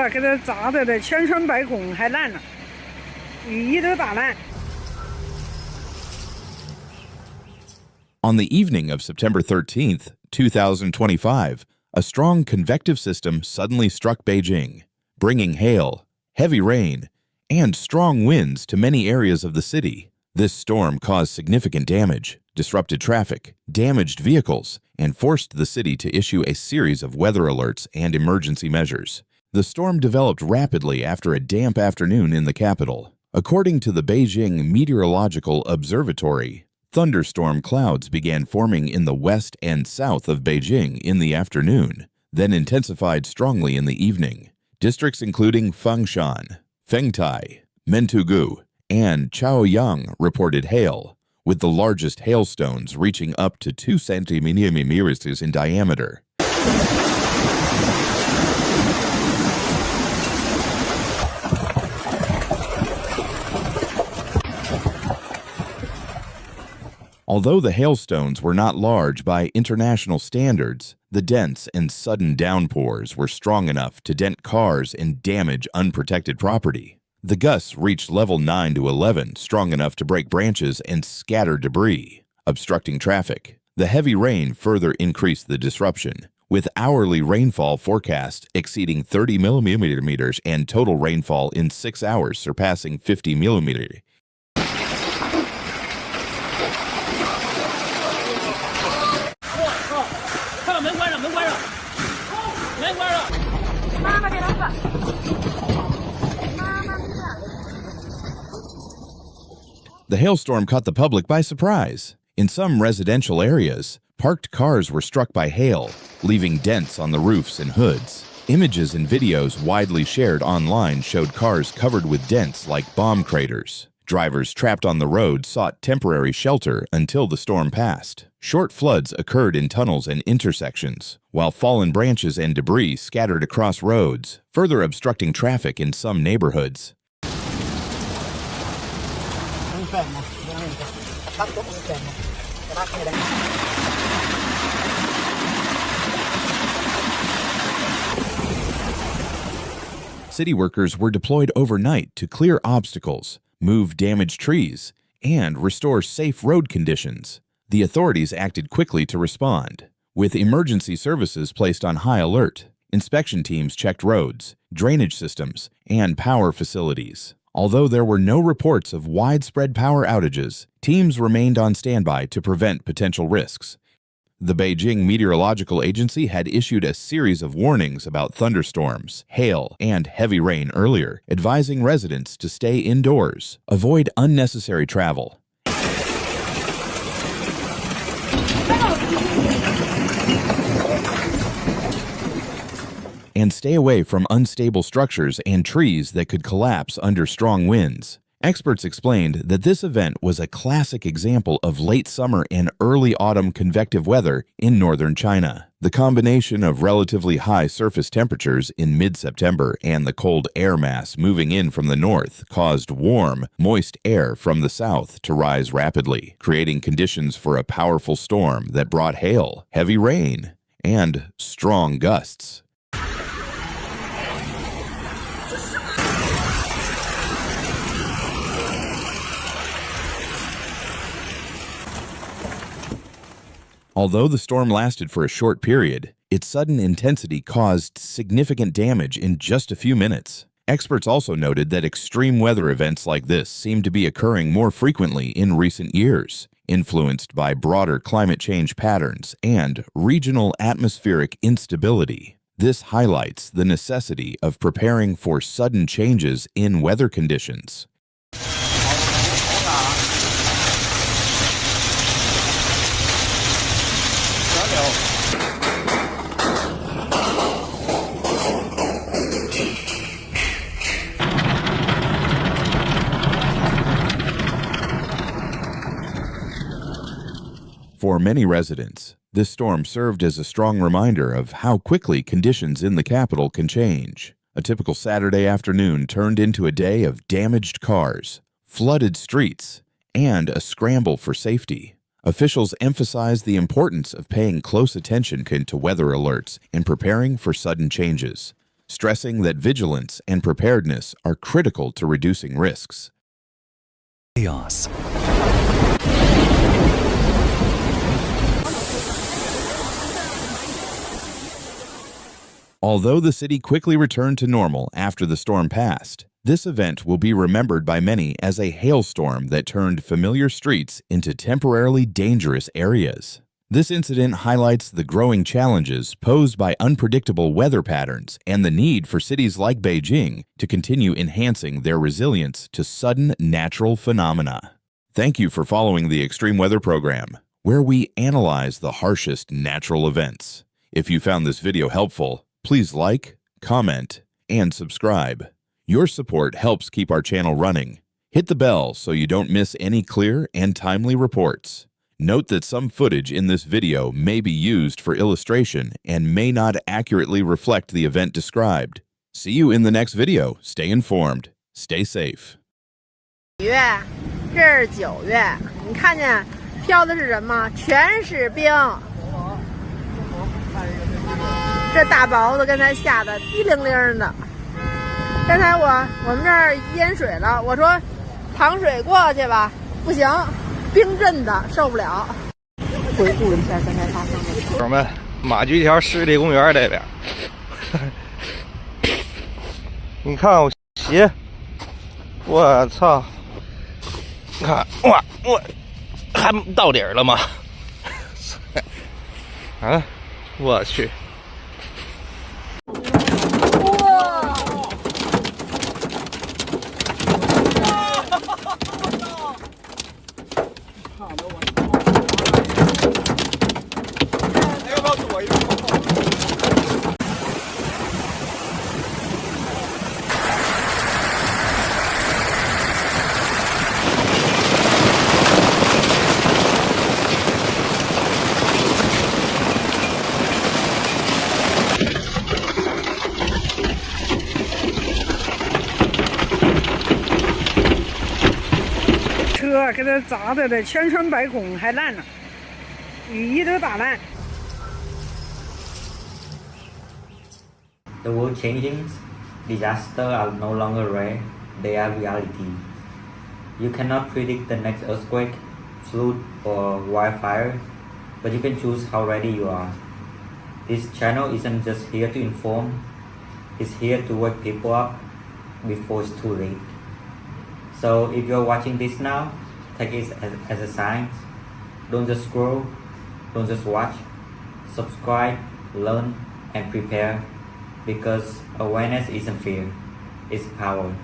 了，给它砸的千疮百孔，还烂了，雨衣都打烂。 On the evening of September 13th, 2025, a strong convective system suddenly struck Beijing, bringing hail, heavy rain, and strong winds to many areas of the city. This storm caused significant damage, disrupted traffic, damaged vehicles, and forced the city to issue a series of weather alerts and emergency measures. The storm developed rapidly after a damp afternoon in the capital. According to the Beijing Meteorological Observatory, thunderstorm clouds began forming in the west and south of Beijing in the afternoon, then intensified strongly in the evening. Districts including Fangshan, Fengtai, Mentugu, and Chaoyang reported hail, with the largest hailstones reaching up to 2 centimeters in diameter. Although the hailstones were not large by international standards, the dense and sudden downpours were strong enough to dent cars and damage unprotected property. The gusts reached level 9 to 11, strong enough to break branches and scatter debris, obstructing traffic. The heavy rain further increased the disruption, with hourly rainfall forecast exceeding 30 millimeters and total rainfall in 6 hours surpassing 50 millimeters. The hailstorm caught the public by surprise. In some residential areas, parked cars were struck by hail, leaving dents on the roofs and hoods. Images and videos widely shared online showed cars covered with dents like bomb craters. Drivers trapped on the road sought temporary shelter until the storm passed. Short floods occurred in tunnels and intersections, while fallen branches and debris scattered across roads, further obstructing traffic in some neighborhoods. City workers were deployed overnight to clear obstacles, move damaged trees, and restore safe road conditions. The authorities acted quickly to respond, with emergency services placed on high alert. Inspection teams checked roads, drainage systems, and power facilities. Although there were no reports of widespread power outages, teams remained on standby to prevent potential risks. The Beijing Meteorological Agency had issued a series of warnings about thunderstorms, hail, and heavy rain earlier, advising residents to stay indoors, avoid unnecessary travel, and stay away from unstable structures and trees that could collapse under strong winds. Experts explained that this event was a classic example of late summer and early autumn convective weather in northern China. The combination of relatively high surface temperatures in mid-September and the cold air mass moving in from the north caused warm, moist air from the south to rise rapidly, creating conditions for a powerful storm that brought hail, heavy rain, and strong gusts. Although the storm lasted for a short period, its sudden intensity caused significant damage in just a few minutes. Experts also noted that extreme weather events like this seem to be occurring more frequently in recent years, influenced by broader climate change patterns and regional atmospheric instability. This highlights the necessity of preparing for sudden changes in weather conditions. For many residents, this storm served as a strong reminder of how quickly conditions in the capital can change. A typical Saturday afternoon turned into a day of damaged cars, flooded streets, and a scramble for safety. Officials emphasized the importance of paying close attention to weather alerts and preparing for sudden changes. stressing that vigilance and preparedness are critical to reducing risks. Chaos. Although the city quickly returned to normal after the storm passed, this event will be remembered by many as a hailstorm that turned familiar streets into temporarily dangerous areas. This incident highlights the growing challenges posed by unpredictable weather patterns and the need for cities like Beijing to continue enhancing their resilience to sudden natural phenomena. Thank you for following the Extreme Weather Program, where we analyze the harshest natural events. If you found this video helpful, please like, comment, and subscribe. Your support helps keep our channel running. Hit the bell so you don't miss any clear and timely reports. Note that some footage in this video may be used for illustration and may not accurately reflect the event described. See you in the next video. Stay informed. Stay safe. 月，这是9月，你看见飘的是什么？全是冰。这大雹子刚才下的滴铃铃的。刚才我们这儿淹水了，我说淌水过去吧，不行，冰镇的受不了。回顾一下刚才发生的事。朋友们，马驹桥湿地公园这边，你看我鞋，我操！你看，哇，我还到底儿了吗？啊，我去！车给它砸的千疮百孔，还烂了，雨衣都打烂。The world changing, disasters are no longer rare, they are reality. You cannot predict the next earthquake, flood, or wildfire, but you can choose how ready you are. This channel isn't just here to inform, it's here to wake people up before it's too late. So if you're watching this now, take it as a sign. Don't just scroll, don't just watch. Subscribe, learn, and prepare, because awareness isn't fear, it's power.